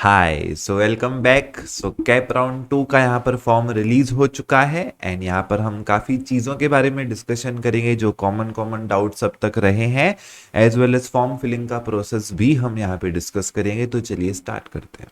हाय so welcome back. सो cap round 2 का यहाँ पर फॉर्म रिलीज हो चुका है एंड यहाँ पर हम काफ़ी चीज़ों के बारे में डिस्कशन करेंगे जो कॉमन कॉमन डाउट्स अब तक रहे हैं, as well as form filling का प्रोसेस भी हम यहाँ पे डिस्कस करेंगे। तो चलिए स्टार्ट करते हैं।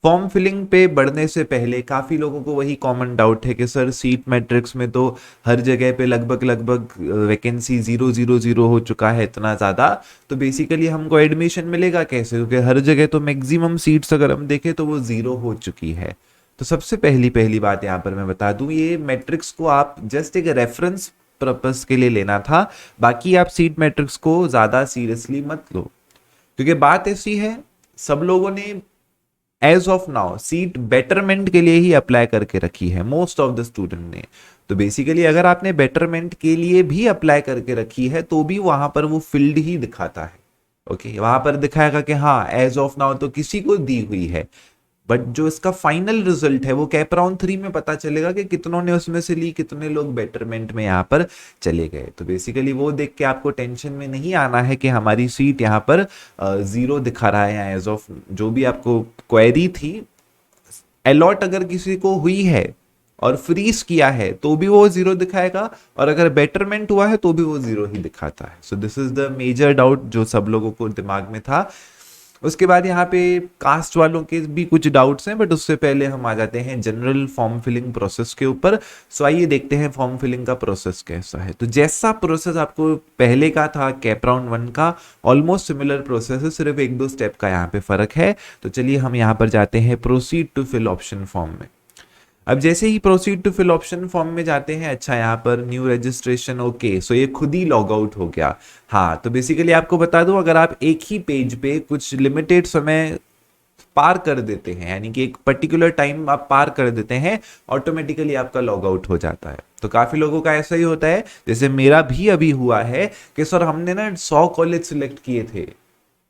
फॉर्म फिलिंग पे बढ़ने से पहले काफ़ी लोगों को वही कॉमन डाउट है कि सर सीट मैट्रिक्स में तो हर जगह पे लगभग लगभग वैकेंसी 0 0 0 हो चुका है इतना ज़्यादा, तो बेसिकली हमको एडमिशन मिलेगा कैसे, क्योंकि हर जगह तो मैक्सिमम सीट्स अगर हम देखें तो वो 0 हो चुकी है। तो सबसे पहली पहली बात यहाँ पर मैं बता दूं, ये मैट्रिक्स को आप जस्ट एक रेफरेंस पर्पस के लिए लेना था, बाकी आप सीट मैट्रिक्स को ज़्यादा सीरियसली मत लो। क्योंकि बात ऐसी है, सब लोगों ने as of now seat betterment के लिए ही अप्लाई करके रखी है, मोस्ट ऑफ द स्टूडेंट ने। तो बेसिकली अगर आपने बेटरमेंट के लिए भी अप्लाई करके रखी है तो भी वहां पर वो फील्ड ही दिखाता है। ओके, वहां पर दिखाएगा कि हाँ एज ऑफ नाउ तो किसी को दी हुई है, बट जो इसका फाइनल रिजल्ट है वो कैप राउंड 3 में पता चलेगा कि कितनों ने उसमें से ली, कितने लोग बेटरमेंट में यहाँ पर चले गए। तो बेसिकली वो देख के आपको टेंशन में नहीं आना है कि हमारी सीट यहाँ पर 0 दिखा रहा है, या एज ऑफ जो भी आपको क्वेरी थी, अलॉट अगर किसी को हुई है और फ्रीज किया है तो भी वो 0 दिखाएगा, और अगर बेटरमेंट हुआ है तो भी वो 0 ही दिखाता है। So this is the major doubt जो सब लोगों को दिमाग में था। उसके बाद यहाँ पे कास्ट वालों के भी कुछ डाउट्स हैं, बट उससे पहले हम आ जाते हैं जनरल फॉर्म फिलिंग प्रोसेस के ऊपर। सो आइए देखते हैं फॉर्म फिलिंग का प्रोसेस कैसा है। तो जैसा प्रोसेस आपको पहले का था कैप राउंड 1 का, ऑलमोस्ट सिमिलर प्रोसेस है, सिर्फ एक दो स्टेप का यहाँ पे फर्क है। तो चलिए हम यहाँ पर जाते हैं proceed to fill option form में। अब जैसे ही proceed to fill option form में जाते हैं, अच्छा यहाँ पर न्यू रजिस्ट्रेशन, ओके, सो ये खुद ही लॉग आउट हो गया। हाँ, तो बेसिकली आपको बता दूं, अगर आप एक ही पेज पे कुछ लिमिटेड समय पार कर देते हैं, यानी कि एक पर्टिकुलर टाइम आप पार कर देते हैं, ऑटोमेटिकली आपका लॉग आउट हो जाता है। तो काफी लोगों का ऐसा ही होता है, जैसे मेरा भी अभी हुआ है कि सर हमने ना 100 कॉलेज सिलेक्ट किए थे,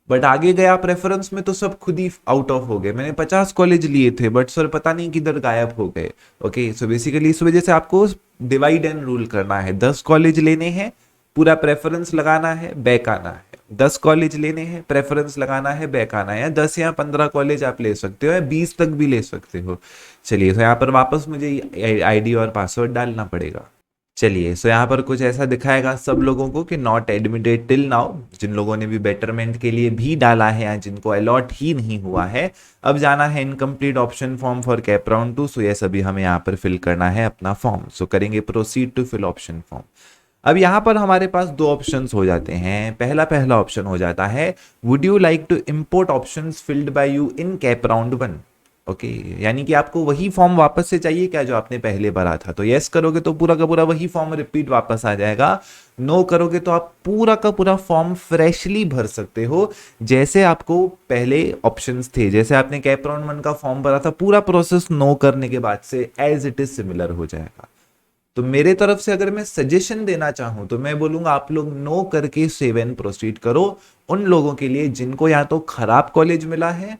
बट आगे गया प्रेफरेंस में तो सब खुद ही आउट ऑफ हो गए। मैंने 50 कॉलेज लिए थे बट सर पता नहीं किधर गायब हो गए। ओके, सो बेसिकली इस वजह से आपको डिवाइड एंड रूल करना है। 10 कॉलेज लेने हैं, पूरा प्रेफरेंस लगाना है, बैक आना है। 10 कॉलेज लेने हैं, प्रेफरेंस लगाना है, बैक आना है। या 10 या 15 कॉलेज आप ले सकते हो, या 20 तक भी ले सकते हो। चलिए, तो यहाँ पर वापस मुझे आईडी और पासवर्ड डालना पड़ेगा। चलिए, सो यहाँ पर कुछ ऐसा दिखाएगा सब लोगों को कि नॉट एडमिटेड टिल नाउ, जिन लोगों ने भी बेटरमेंट के लिए भी डाला है या जिनको अलॉट ही नहीं हुआ है। अब जाना है incomplete option form for cap round 2। सो ये सभी हमें यहाँ पर फिल करना है अपना फॉर्म। सो करेंगे proceed to fill option form. अब यहाँ पर हमारे पास दो ऑप्शंस हो जाते हैं। पहला ऑप्शन हो जाता है, would you like to import options filled by you in CAP round 1। Okay, यानी कि आपको वही फॉर्म वापस से चाहिए क्या जो आपने पहले भरा था। तो यस करोगे तो पूरा का पूरा वही फॉर्म रिपीट वापस आ जाएगा। नो करोगे तो आप पूरा का पूरा फॉर्म फ्रेशली भर सकते हो, जैसे आपको पहले ऑप्शंस थे। जैसे आपने कैप राउंड 1 का फॉर्म भरा था, पूरा प्रोसेस नो करने के बाद से एज इट इज सिमिलर हो जाएगा। तो मेरे तरफ से अगर मैं सजेशन देना चाहूं तो मैं बोलूंगा आप लोग नो करके सेव एंड प्रोसीड करो, उन लोगों के लिए जिनको या तो खराब कॉलेज मिला है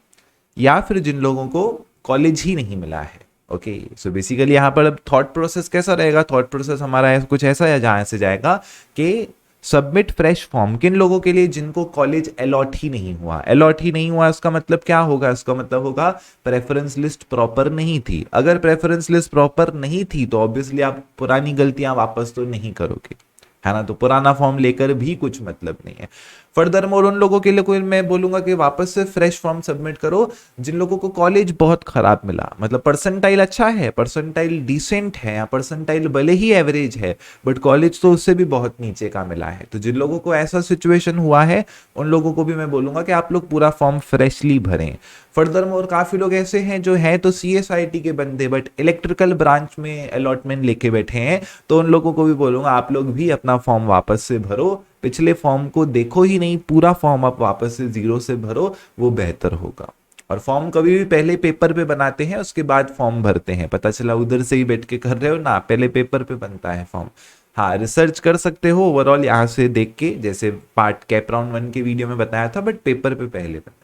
या फिर जिन लोगों को कॉलेज ही नहीं मिला है। ओके, सो बेसिकली यहाँ पर अब थॉट प्रोसेस कैसा रहेगा। थॉट प्रोसेस हमारा कुछ ऐसा है जहां से जाएगा कि सबमिट फ्रेश फॉर्म किन लोगों के लिए जिनको कॉलेज अलॉट ही नहीं हुआ। अलॉट ही नहीं हुआ इसका मतलब क्या होगा, इसका मतलब होगा प्रेफरेंस लिस्ट प्रॉपर नहीं थी। अगर प्रेफरेंस लिस्ट प्रॉपर नहीं थी तो ऑब्वियसली आप पुरानी गलतियां वापस तो नहीं करोगे, है ना। तो पुराना फॉर्म लेकर भी कुछ मतलब नहीं है। फर्दर मोर उन लोगों के लिए कोई मैं बोलूंगा कि वापस से फ्रेश फॉर्म सबमिट करो जिन लोगों को कॉलेज बहुत खराब मिला, मतलब परसेंटाइल अच्छा है, परसेंटाइल डिसेंट है, या परसेंटाइल भले ही एवरेज है बट कॉलेज तो उससे भी बहुत नीचे का मिला है। तो जिन लोगों को ऐसा सिचुएशन हुआ है उन लोगों को भी मैं बोलूंगा कि आप लोग पूरा फॉर्म फ्रेशली भरें। फर्दर मोर काफी लोग ऐसे हैं जो हैं तो CSIT के बंदे बट इलेक्ट्रिकल ब्रांच में अलॉटमेंट लेके बैठे हैं, तो उन लोगों को भी बोलूंगा आप लोग भी अपना फॉर्म वापस से भरो। पिछले फॉर्म को देखो ही नहीं, पूरा फॉर्म आप वापस से 0 से भरो, वो बेहतर होगा। और फॉर्म कभी भी पहले पेपर पे बनाते हैं उसके बाद फॉर्म भरते हैं। पता चला उधर से ही बैठ के कर रहे हो ना, पहले पेपर पे बनता है फॉर्म। हाँ, रिसर्च कर सकते हो ओवरऑल यहाँ से देख के, जैसे पार्ट कैप राउंड 1 के वीडियो में बताया था, बट पेपर पे पहले बना।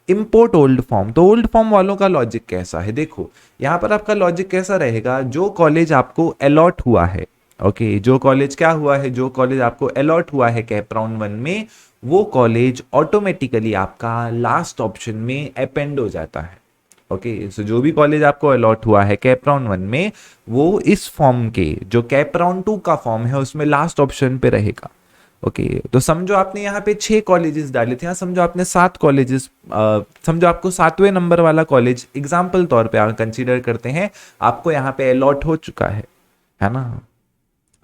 इंपोर्ट ओल्ड फॉर्म, तो ओल्ड फॉर्म वालों का लॉजिक कैसा है देखो, यहाँ पर आपका लॉजिक कैसा रहेगा, जो कॉलेज आपको अलॉट हुआ है, ओके, जो कॉलेज क्या हुआ है, जो कॉलेज आपको अलॉट हुआ है कैप राउंड 1 में, वो कॉलेज ऑटोमेटिकली आपका लास्ट ऑप्शन में अपेंड हो जाता है। ओके, सो जो भी कॉलेज आपको अलॉट हुआ है कैप राउंड 1 में, वो इस फॉर्म के जो कैप राउंड 2 का फॉर्म है उसमें लास्ट ऑप्शन पे रहेगा। ओके, तो समझो आपने यहाँ पे 6 कॉलेजेस डाले थे, या समझो आपने 7 कॉलेजेस, समझो आपको 7वें नंबर वाला कॉलेज एग्जाम्पल तौर पे कंसीडर करते हैं, आपको यहाँ पे अलॉट हो चुका है ना।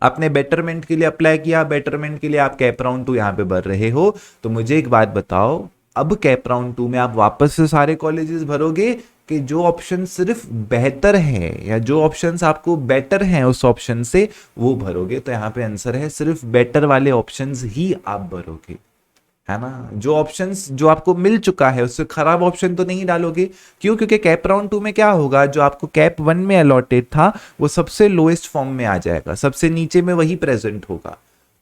आपने बेटरमेंट के लिए अप्लाई किया, बेटरमेंट के लिए आप कैप राउंड 2 यहाँ पे भर रहे हो, तो मुझे एक बात बताओ, अब कैप राउंड 2 में आप वापस से सारे कॉलेजेस भरोगे कि जो ऑप्शन सिर्फ बेहतर है, या जो ऑप्शंस आपको बेटर हैं उस ऑप्शन से वो भरोगे? तो यहाँ पे आंसर है सिर्फ बेटर वाले ऑप्शंस ही आप भरोगे, है ना। जो ऑप्शंस जो आपको मिल चुका है उससे खराब ऑप्शन तो नहीं डालोगे। क्यों? क्योंकि कैप राउंड 2 में क्या होगा, जो आपको कैप 1 में अलॉटेड था वो सबसे लोएस्ट फॉर्म में आ जाएगा, सबसे नीचे में वही प्रेजेंट होगा,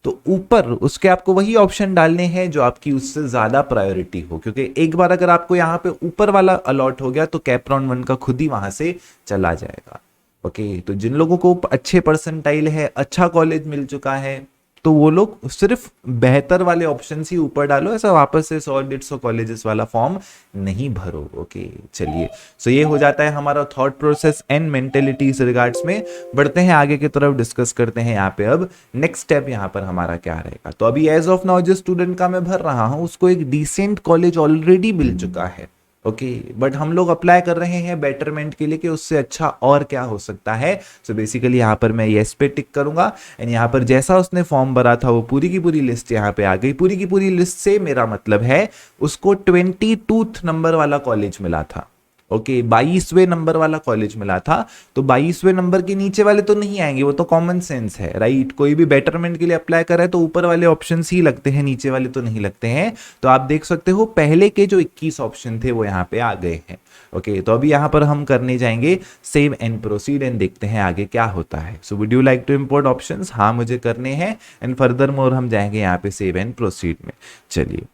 तो ऊपर उसके आपको वही ऑप्शन डालने हैं जो आपकी उससे ज्यादा प्रायोरिटी हो। क्योंकि एक बार अगर आपको यहाँ पे ऊपर वाला अलॉट हो गया तो कैप राउंड 1 का खुद ही वहां से चला जाएगा। ओके, तो जिन लोगों को अच्छे परसेंटाइल है, अच्छा कॉलेज मिल चुका है, तो वो लोग सिर्फ बेहतर वाले ऑप्शन ही ऊपर डालो, ऐसा वापस से 100-150 कॉलेजेस वाला फॉर्म नहीं भरो। ओके, चलिए, सो ये हो जाता है हमारा थॉट प्रोसेस एंड मेंटेलिटी इस रिगार्ड्स में। बढ़ते हैं आगे की तरफ, डिस्कस करते हैं यहाँ पे अब नेक्स्ट स्टेप यहाँ पर हमारा क्या रहेगा। तो अभी एज ऑफ नाउ जिस स्टूडेंट का मैं भर रहा हूँ उसको एक डिसेंट कॉलेज ऑलरेडी मिल चुका है। ओके, बट हम लोग अप्लाई कर रहे हैं बेटरमेंट के लिए कि उससे अच्छा और क्या हो सकता है। सो बेसिकली यहाँ पर मैं येस पे टिक करूंगा, एंड यहाँ पर जैसा उसने फॉर्म भरा था वो पूरी की पूरी लिस्ट यहाँ पे आ गई। पूरी की पूरी लिस्ट से मेरा मतलब है उसको 22 नंबर वाला कॉलेज मिला था। ओके, 22वें नंबर वाला कॉलेज मिला था, तो 22वें नंबर के नीचे वाले तो नहीं आएंगे, वो तो कॉमन सेंस है, राइट। कोई भी बेटरमेंट के लिए अप्लाई कर रहा है तो ऊपर वाले ऑप्शंस ही लगते हैं, नीचे वाले तो नहीं लगते हैं। तो आप देख सकते हो पहले के जो 21 ऑप्शन थे वो यहाँ पे आ गए हैं। ओके, तो अभी यहाँ पर हम करने जाएंगे सेव एंड प्रोसीड, एंड देखते हैं आगे क्या होता है। So would you like to import options? हाँ, मुझे करने हैं, एंड फर्दर मोर हम जाएंगे यहाँ पे सेव एंड प्रोसीड में। चलिए,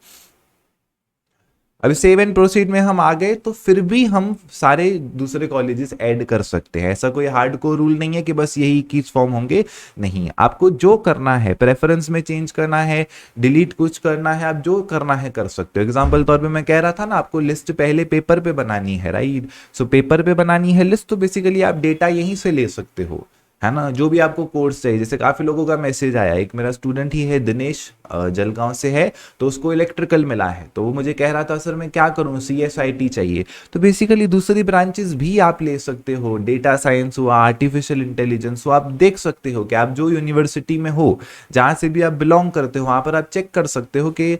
अभी सेव एंड प्रोसीड में हम आ गए, तो फिर भी हम सारे दूसरे कॉलेजेस ऐड कर सकते हैं। ऐसा कोई हार्डकोर रूल नहीं है कि बस यही 21 फॉर्म होंगे, नहीं। आपको जो करना है, प्रेफरेंस में चेंज करना है, डिलीट कुछ करना है, आप जो करना है कर सकते हो। एग्जाम्पल तौर पे मैं कह रहा था ना, आपको लिस्ट पहले पेपर पे बनानी है, राइट। सो पेपर पे बनानी है लिस्ट, तो बेसिकली आप डेटा यहीं से ले सकते हो, है ना। जो भी आपको कोर्स चाहिए, जैसे काफी लोगों का मैसेज आया, एक मेरा स्टूडेंट ही है दिनेश, जलगांव से है, तो उसको इलेक्ट्रिकल मिला है, तो वो मुझे कह रहा था सर मैं क्या करूं, CSIT चाहिए। तो बेसिकली दूसरी ब्रांचेस भी आप ले सकते हो, डेटा साइंस हुआ, आर्टिफिशियल इंटेलिजेंस हुआ, आप देख सकते हो कि आप जो यूनिवर्सिटी में हो, जहां से भी आप बिलोंग करते हो, वहां पर आप चेक कर सकते हो कि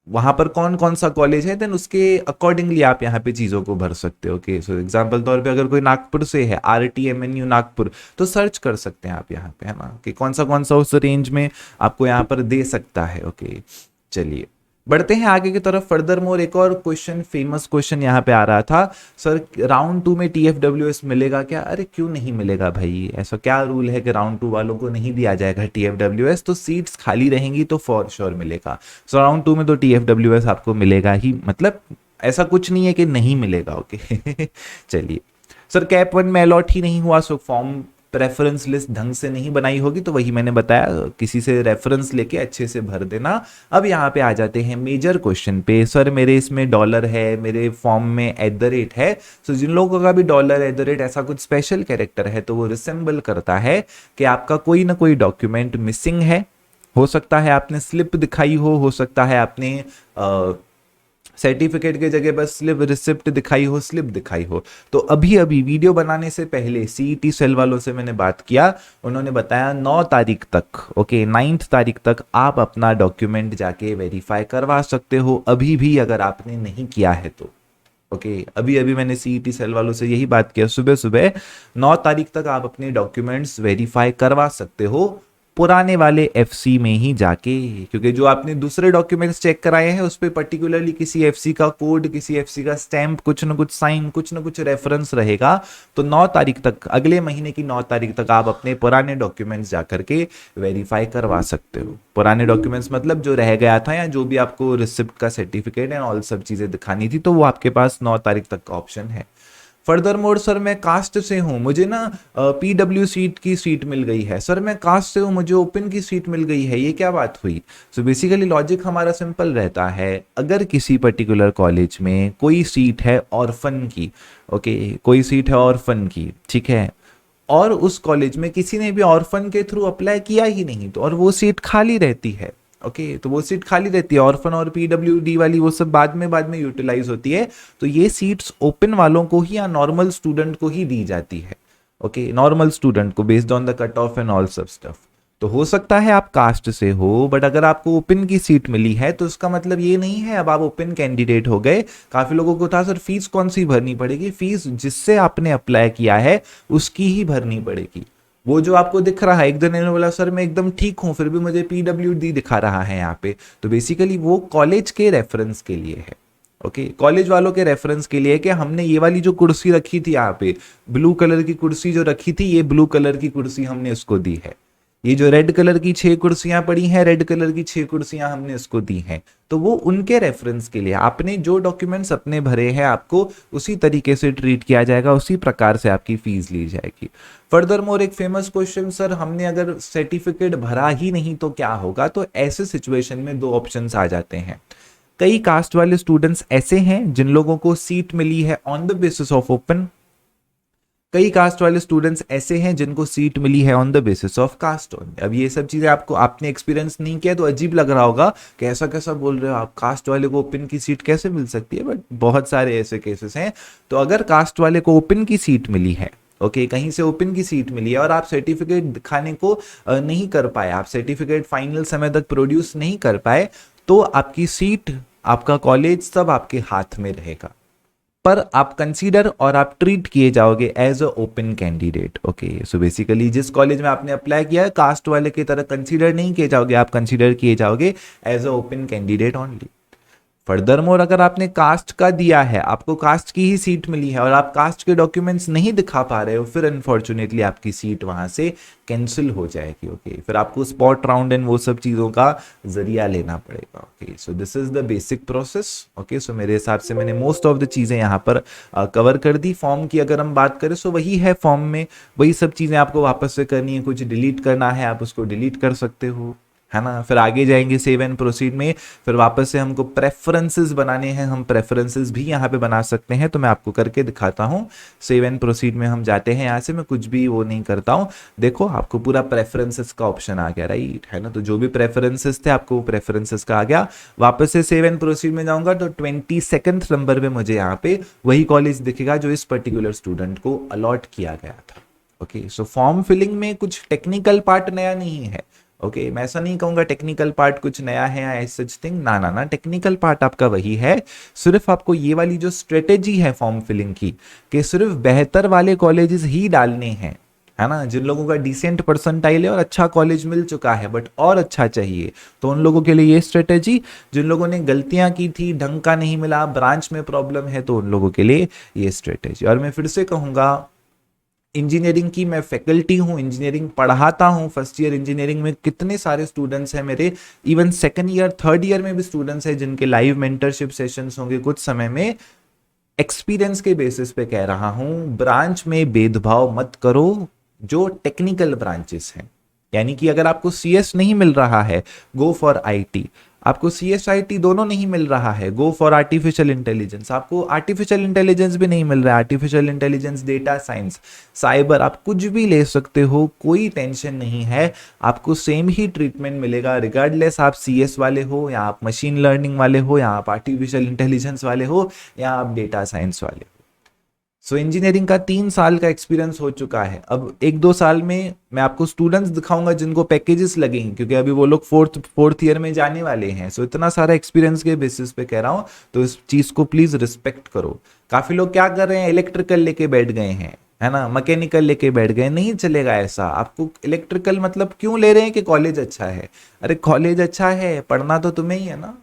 वहां पर कौन कौन सा कॉलेज है, देन उसके अकॉर्डिंगली आप यहाँ पे चीजों को भर सकते हो। ओके, सो एग्जांपल तौर पे अगर कोई नागपुर से है, RTMNU नागपुर, तो सर्च कर सकते हैं आप यहाँ पे, है ना, कि कौन सा उस रेंज में आपको यहाँ पर दे सकता है। ओके, चलिए बढ़ते हैं आगे की तरफ। फर्दर मोर एक और क्वेश्चन, फेमस क्वेश्चन यहाँ पे आ रहा था, सर राउंड 2 में TFWS मिलेगा क्या? अरे क्यों नहीं मिलेगा भाई, ऐसा क्या रूल है कि राउंड 2 वालों को नहीं दिया जाएगा TFWS? तो सीट्स खाली रहेंगी तो फॉर श्योर मिलेगा। सो राउंड 2 में तो TFWS आपको मिलेगा ही, मतलब ऐसा कुछ नहीं है कि नहीं मिलेगा। ओके चलिए, सर कैप 1 में अलॉट ही नहीं हुआ, सो फॉर्म प्रेफरेंस लिस्ट ढंग से नहीं बनाई होगी, तो वही मैंने बताया, किसी से रेफरेंस लेके अच्छे से भर देना। अब यहाँ पे आ जाते हैं मेजर क्वेश्चन पे। सर मेरे इसमें डॉलर है, मेरे फॉर्म में @ है, सो जिन लोगों का भी डॉलर @ ऐसा कुछ स्पेशल कैरेक्टर है तो वो रिसेंबल करता है कि आपका कोई ना कोई डॉक्यूमेंट मिसिंग है। हो सकता है आपने स्लिप दिखाई हो सकता है आपने सर्टिफिकेट के जगह बस स्लिप रिसिप्ट दिखाई हो, स्लिप दिखाई हो। तो अभी अभी वीडियो बनाने से पहले CET सेल वालों से मैंने बात किया, उन्होंने बताया 9 तारीख तक, ओके 9th तारीख तक आप अपना डॉक्यूमेंट जाके वेरीफाई करवा सकते हो, अभी भी अगर आपने नहीं किया है तो। ओके, अभी अभी मैंने CET सेल वालों से यही बात किया, सुबह सुबह 9 तारीख तक आप अपने डॉक्यूमेंट्स वेरीफाई करवा सकते हो पुराने वाले FC में ही जाके, क्योंकि जो आपने दूसरे डॉक्यूमेंट्स चेक कराए हैं उस पर पर्टिकुलरली किसी FC का कोड, किसी FC का स्टैंप, कुछ ना कुछ साइन, कुछ ना कुछ रेफरेंस रहेगा। तो 9 तारीख तक, अगले महीने की 9 तारीख तक आप अपने पुराने डॉक्यूमेंट्स जाकर के वेरीफाई करवा सकते हो। पुराने डॉक्यूमेंट्स मतलब जो रह गया था, या जो भी आपको रिसिप्ट का सर्टिफिकेट एंड ऑल सब चीजें दिखानी थी, तो वो आपके पास 9 तारीख तक का ऑप्शन है। फर्दर मोर सर मैं कास्ट से हूँ, मुझे ना पीडब्ल्यू सीट की सीट मिल गई है, सर मैं कास्ट से हूँ मुझे ओपन की सीट मिल गई है, ये क्या बात हुई। सो बेसिकली लॉजिक हमारा सिंपल रहता है, अगर किसी पर्टिकुलर कॉलेज में कोई सीट है ऑर्फन की, ओके कोई सीट है ऑर्फन की, ठीक है, और उस कॉलेज में किसी ने भी ऑर्फन के थ्रू अप्लाई किया ही नहीं, तो और वो सीट खाली रहती है, ओके तो वो सीट खाली रहती है, ऑर्फन और पीडब्ल्यूडी वाली वो सब बाद में यूटिलाइज होती है, तो ये सीट्स ओपन वालों को ही या नॉर्मल स्टूडेंट को ही दी जाती है, ओके नॉर्मल स्टूडेंट को based on the cut off and all सब स्टफ। तो हो सकता है आप कास्ट से हो, बट अगर आपको ओपन की सीट मिली है तो उसका मतलब ये नहीं है अब आप ओपन कैंडिडेट हो गए। काफी लोगों को था सर फीस कौन सी भरनी पड़ेगी, फीस जिससे आपने अप्लाई किया है उसकी ही भरनी पड़ेगी। वो जो आपको दिख रहा है, एक दिन ने बोला सर मैं एकदम ठीक हूं फिर भी मुझे पीडब्ल्यूडी दिखा रहा है यहाँ पे, तो बेसिकली वो कॉलेज के रेफरेंस के लिए है, ओके कॉलेज वालों के रेफरेंस के लिए कि हमने ये वाली जो कुर्सी रखी थी यहाँ पे, ब्लू कलर की कुर्सी जो रखी थी, ये ब्लू कलर की कुर्सी हमने उसको दी है, ये जो रेड कलर की 6 कुर्सियां पड़ी हैं, रेड कलर की 6 कुर्सियां हमने इसको दी हैं, तो वो उनके रेफरेंस के लिए आपने जो डॉक्यूमेंट्स अपने भरे हैं आपको उसी तरीके से ट्रीट किया जाएगा, उसी प्रकार से आपकी फीस ली जाएगी। फर्दर मोर एक फेमस क्वेश्चन, सर हमने अगर सर्टिफिकेट भरा ही नहीं तो क्या होगा, तो ऐसे सिचुएशन में दो ऑप्शंस आ जाते हैं। कई कास्ट वाले स्टूडेंट्स ऐसे हैं जिन लोगों को सीट मिली है on the basis of open, कई कास्ट वाले स्टूडेंट्स ऐसे हैं जिनको सीट मिली है on the basis of caste only. अब ये सब चीजें आपको आपने एक्सपीरियंस नहीं किया तो अजीब लग रहा होगा कि ऐसा कैसा बोल रहे हो आप, कास्ट वाले को ओपन की सीट कैसे मिल सकती है, बट बहुत सारे ऐसे केसेस हैं। तो अगर कास्ट वाले को ओपन की सीट मिली है, ओके कहीं से ओपन की सीट मिली है और आप सर्टिफिकेट दिखाने को नहीं कर पाए, आप सर्टिफिकेट फाइनल समय तक प्रोड्यूस नहीं कर पाए, तो आपकी सीट आपका कॉलेज सब आपके हाथ में रहेगा, पर आप कंसीडर और आप ट्रीट किए जाओगे as a open candidate, okay so basically जिस कॉलेज में आपने अप्लाई किया है कास्ट वाले की तरह कंसीडर नहीं किए जाओगे, आप कंसीडर किए जाओगे as a open candidate only. Furthermore अगर आपने कास्ट का दिया है, आपको कास्ट की ही सीट मिली है और आप कास्ट के डॉक्यूमेंट्स नहीं दिखा पा रहे हो, फिर अनफॉर्चुनेटली आपकी सीट वहां से कैंसिल हो जाएगी, ओके फिर आपको स्पॉट राउंड एंड वो सब चीजों का जरिया लेना पड़ेगा, okay so this is the basic process, okay so मेरे हिसाब से मैंने मोस्ट ऑफ द चीजें यहाँ पर कवर कर दी। फॉर्म की अगर हम बात करें तो वही है, फॉर्म में वही सब चीजें आपको वापस से करनी है, कुछ डिलीट करना है आप उसको डिलीट कर सकते हो, है ना। फिर आगे जाएंगे सेव एंड प्रोसीड में, फिर वापस से हमको प्रेफरेंसेस बनाने हैं, हम प्रेफरेंसेस भी यहाँ पे बना सकते हैं, तो मैं आपको करके दिखाता हूँ। सेव एंड प्रोसीड में हम जाते हैं, यहाँ से मैं कुछ भी वो नहीं करता हूँ, देखो आपको पूरा प्रेफरेंसेस का ऑप्शन आ गया, राइट है ना। तो जो भी प्रेफरेंसेस थे आपको प्रेफरेंसेस का आ गया। वापस से सेव एंड प्रोसीड में जाऊंगा तो 22nd नंबर पे मुझे यहाँ पे वही कॉलेज दिखेगा जो इस पर्टिकुलर स्टूडेंट को अलॉट किया गया था, ओके सो फॉर्म फिलिंग में कुछ टेक्निकल पार्ट नया नहीं है, ओके मैं ऐसा नहीं कहूंगा टेक्निकल पार्ट कुछ नया है या सच थिंग, ना ना ना टेक्निकल पार्ट आपका वही है, सिर्फ आपको ये वाली जो स्ट्रेटेजी है फॉर्म फिलिंग की कि सिर्फ बेहतर वाले कॉलेजेस ही डालने हैं, है ना। जिन लोगों का डिसेंट परसेंटाइल है और अच्छा कॉलेज मिल चुका है बट और अच्छा चाहिए, तो उन लोगों के लिए ये स्ट्रेटेजी, जिन लोगों ने गलतियां की थी, ढंग का नहीं मिला, ब्रांच में प्रॉब्लम है, तो उन लोगों के लिए ये स्ट्रेटेजी। और मैं फिर से कहूंगा इंजीनियरिंग की मैं फैकल्टी हूँ, इंजीनियरिंग पढ़ाता हूँ, फर्स्ट ईयर इंजीनियरिंग में कितने सारे स्टूडेंट्स हैं मेरे, even second year third year में भी स्टूडेंट्स हैं जिनके लाइव मेंटरशिप सेशंस होंगे कुछ समय में। एक्सपीरियंस के बेसिस पे कह रहा हूँ, ब्रांच में भेदभाव मत करो, जो टेक्निकल ब्रांचेस हैं, यानी कि अगर आपको सीएस नहीं मिल रहा है गो फॉर आईटी, आपको सीएसआईटी दोनों नहीं मिल रहा है गो फॉर आर्टिफिशियल इंटेलिजेंस, आपको आर्टिफिशियल इंटेलिजेंस भी नहीं मिल रहा है artificial intelligence, data science, cyber, आप कुछ भी ले सकते हो, कोई टेंशन नहीं है, आपको सेम ही ट्रीटमेंट मिलेगा रिगार्डलेस आप सीएस वाले हो या आप मशीन लर्निंग वाले हो या आप आर्टिफिशियल इंटेलिजेंस वाले हो या आप डेटा साइंस वाले हो। सो इंजीनियरिंग का 3 साल का एक्सपीरियंस हो चुका है, अब 1-2 साल में मैं आपको स्टूडेंट्स दिखाऊंगा जिनको पैकेजेस लगेंगे, क्योंकि अभी वो लोग फोर्थ ईयर में जाने वाले हैं। सो इतना सारा एक्सपीरियंस के बेसिस पे कह रहा हूँ, तो इस चीज को प्लीज रिस्पेक्ट करो। काफी लोग क्या कर रहे हैं, इलेक्ट्रिकल लेके बैठ गए हैं, है ना, मैकेनिकल लेके बैठ गए, नहीं चलेगा ऐसा। आपको इलेक्ट्रिकल मतलब क्यों ले रहे हैं कि कॉलेज अच्छा है, अरे कॉलेज अच्छा है, पढ़ना तो तुम्हें ही है ना।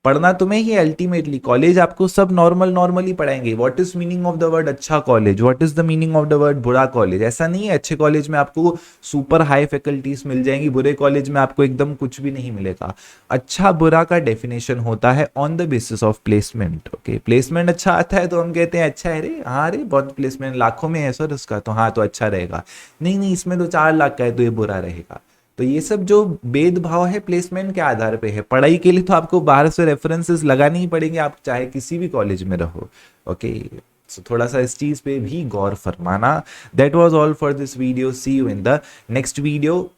पढ़ना तुम्हें ही अल्टीमेटली, कॉलेज आपको सब नॉर्मली पढ़ाएंगे। What is meaning of the word अच्छा college, what is the meaning of the word बुरा कॉलेज। ऐसा नहीं है अच्छे कॉलेज में आपको सुपर हाई फैकल्टीज मिल जाएंगी, बुरे कॉलेज में आपको एकदम कुछ भी नहीं मिलेगा। अच्छा बुरा का डेफिनेशन होता है on the basis of placement. Okay, placement अच्छा आता है तो हम कहते हैं अच्छा है रे, हाँ रे बहुत प्लेसमेंट लाखों में है सर उसका, तो हाँ तो अच्छा रहेगा। नहीं नहीं, इसमें तो 4 लाख का है तो ये बुरा रहेगा। तो ये सब जो भेदभाव है प्लेसमेंट के आधार पे है। पढ़ाई के लिए तो आपको बाहर से रेफरेंसेस लगाने ही पड़ेंगे, आप चाहे किसी भी कॉलेज में रहो। ओके, सो थोड़ा सा इस चीज पे भी गौर फरमाना। That was all for this video, see you in the next video.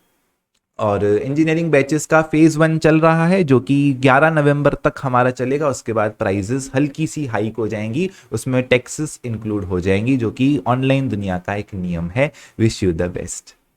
और इंजीनियरिंग बैचेस का फेज 1 चल रहा है जो कि 11 नवंबर तक हमारा चलेगा। उसके बाद प्राइजेस हल्की सी हाइक हो जाएंगी, उसमें टैक्सेस इंक्लूड हो जाएंगी, जो कि ऑनलाइन दुनिया का एक नियम है। Wish you the best.